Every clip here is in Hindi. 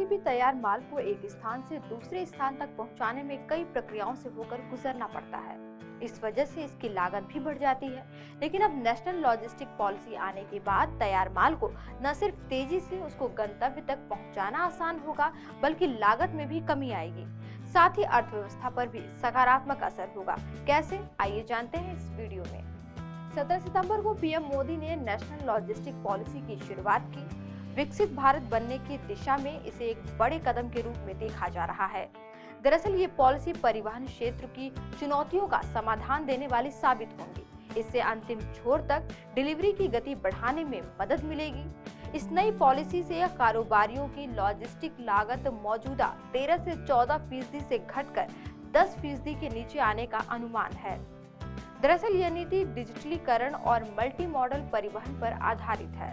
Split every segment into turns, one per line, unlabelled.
किसी भी तैयार माल को एक स्थान से दूसरे स्थान तक पहुंचाने में कई प्रक्रियाओं से होकर गुजरना पड़ता है। इस वजह से इसकी लागत भी बढ़ जाती है। लेकिन अब नेशनल लॉजिस्टिक पॉलिसी आने के बाद तैयार माल को न सिर्फ तेजी से उसको गंतव्य तक पहुंचाना आसान होगा, बल्कि लागत में भी कमी आएगी। साथ ही अर्थव्यवस्था पर भी सकारात्मक असर होगा। कैसे, आइए जानते हैं इस वीडियो में। 17 सितंबर को पीएम मोदी ने नेशनल लॉजिस्टिक पॉलिसी की शुरुआत की। विकसित भारत बनने की दिशा में इसे एक बड़े कदम के रूप में देखा जा रहा है। दरअसल ये पॉलिसी परिवहन क्षेत्र की चुनौतियों का समाधान देने वाली साबित होंगी। इससे अंतिम छोर तक डिलीवरी की गति बढ़ाने में मदद मिलेगी। इस नई पॉलिसी से कारोबारियों की लॉजिस्टिक लागत मौजूदा 13 से 14% से घटकर 10% के नीचे आने का अनुमान है। दरअसल यह नीति डिजिटलीकरण और मल्टी मॉडल परिवहन पर आधारित है।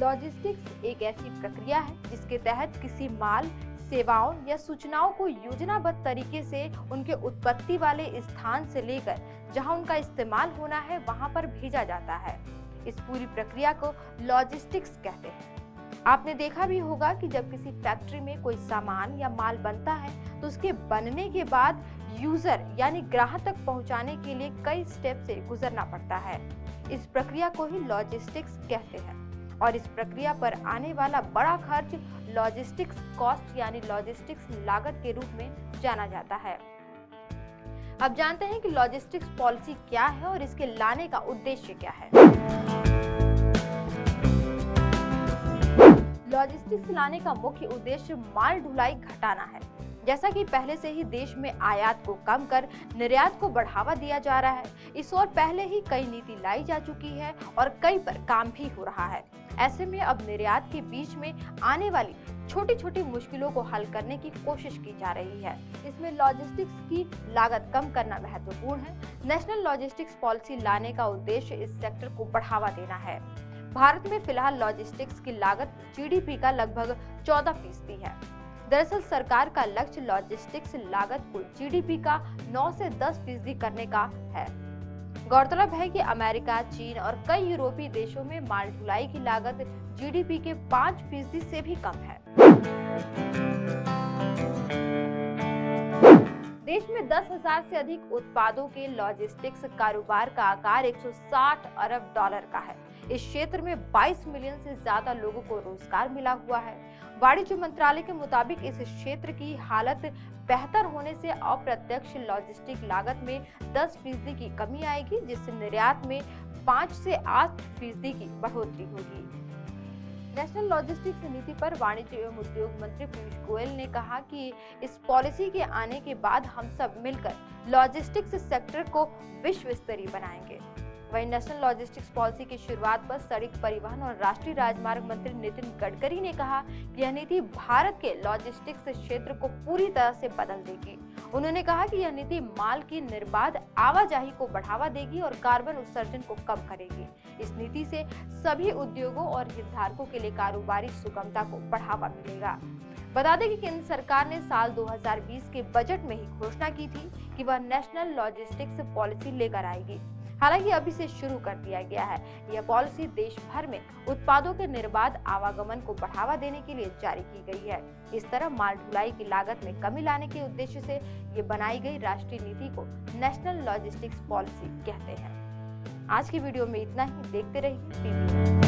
लॉजिस्टिक्स एक ऐसी प्रक्रिया है जिसके तहत किसी माल, सेवाओं या सूचनाओं को योजनाबद्ध तरीके से उनके उत्पत्ति वाले स्थान से लेकर जहां उनका इस्तेमाल होना है वहां पर भेजा जाता है। इस पूरी प्रक्रिया को लॉजिस्टिक्स कहते हैं। आपने देखा भी होगा कि जब किसी फैक्ट्री में कोई सामान या माल बनता है तो उसके बनने के बाद यूजर यानी ग्राहक तक पहुंचाने के लिए कई स्टेप से गुजरना पड़ता है। इस प्रक्रिया को ही लॉजिस्टिक्स कहते हैं और इस प्रक्रिया पर आने वाला बड़ा खर्च लॉजिस्टिक्स कॉस्ट यानी लॉजिस्टिक्स लागत के रूप में जाना जाता है। अब जानते हैं कि लॉजिस्टिक्स पॉलिसी क्या है और इसके लाने का उद्देश्य क्या है। लॉजिस्टिक्स लाने का मुख्य उद्देश्य माल ढुलाई घटाना है। जैसा कि पहले से ही देश में आयात को कम कर निर्यात को बढ़ावा दिया जा रहा है, इस ओर पहले ही कई नीति लाई जा चुकी है और कई पर काम भी हो रहा है। ऐसे में अब निर्यात के बीच में आने वाली छोटी छोटी मुश्किलों को हल करने की कोशिश की जा रही है। इसमें लॉजिस्टिक्स की लागत कम करना महत्वपूर्ण है। नेशनल लॉजिस्टिक्स पॉलिसी लाने का उद्देश्य इस सेक्टर को बढ़ावा देना है। भारत में फिलहाल लॉजिस्टिक्स की लागत जीडीपी का लगभग 14% है। दरअसल सरकार का लक्ष्य लॉजिस्टिक्स लागत को जीडीपी का 9 से 10% करने का है। गौरतलब है कि अमेरिका, चीन और कई यूरोपीय देशों में माल ढुलाई की लागत जीडीपी के 5% से भी कम है। देश में 10,000 से अधिक उत्पादों के लॉजिस्टिक्स कारोबार का आकार 160 अरब डॉलर का है। इस क्षेत्र में 22 मिलियन से ज्यादा लोगों को रोजगार मिला हुआ है। वाणिज्य मंत्रालय के मुताबिक इस क्षेत्र की हालत बेहतर होने से अप्रत्यक्ष लॉजिस्टिक लागत में 10% की कमी आएगी, जिससे निर्यात में 5 से 8% की बढ़ोतरी होगी। नेशनल लॉजिस्टिक्स नीति पर वाणिज्य एवं उद्योग मंत्री पीयूष गोयल ने कहा कि इस पॉलिसी के आने के बाद हम सब मिलकर लॉजिस्टिक्स सेक्टर को विश्व स्तरीय बनाएंगे। वहीं नेशनल लॉजिस्टिक्स पॉलिसी की शुरुआत पर सड़क परिवहन और राष्ट्रीय राजमार्ग मंत्री नितिन गडकरी ने कहा कि यह नीति भारत के लॉजिस्टिक्स क्षेत्र को पूरी तरह से बदल देगी। उन्होंने कहा कि यह नीति माल की निर्बाध आवाजाही को बढ़ावा देगी और कार्बन उत्सर्जन को कम करेगी। इस नीति से सभी उद्योगों और हितधारकों के लिए कारोबारी सुगमता को बढ़ावा मिलेगा। बता दें कि केंद्र सरकार ने साल 2020 के बजट में ही घोषणा की थी कि वह नेशनल लॉजिस्टिक्स पॉलिसी लेकर आएगी। हालांकि अभी से शुरू कर दिया गया है। यह पॉलिसी देश भर में उत्पादों के निर्बाध आवागमन को बढ़ावा देने के लिए जारी की गई है। इस तरह माल ढुलाई की लागत में कमी लाने के उद्देश्य से ये बनाई गई राष्ट्रीय नीति को नेशनल लॉजिस्टिक्स पॉलिसी कहते हैं। आज की वीडियो में इतना ही। देखते रहिए PB।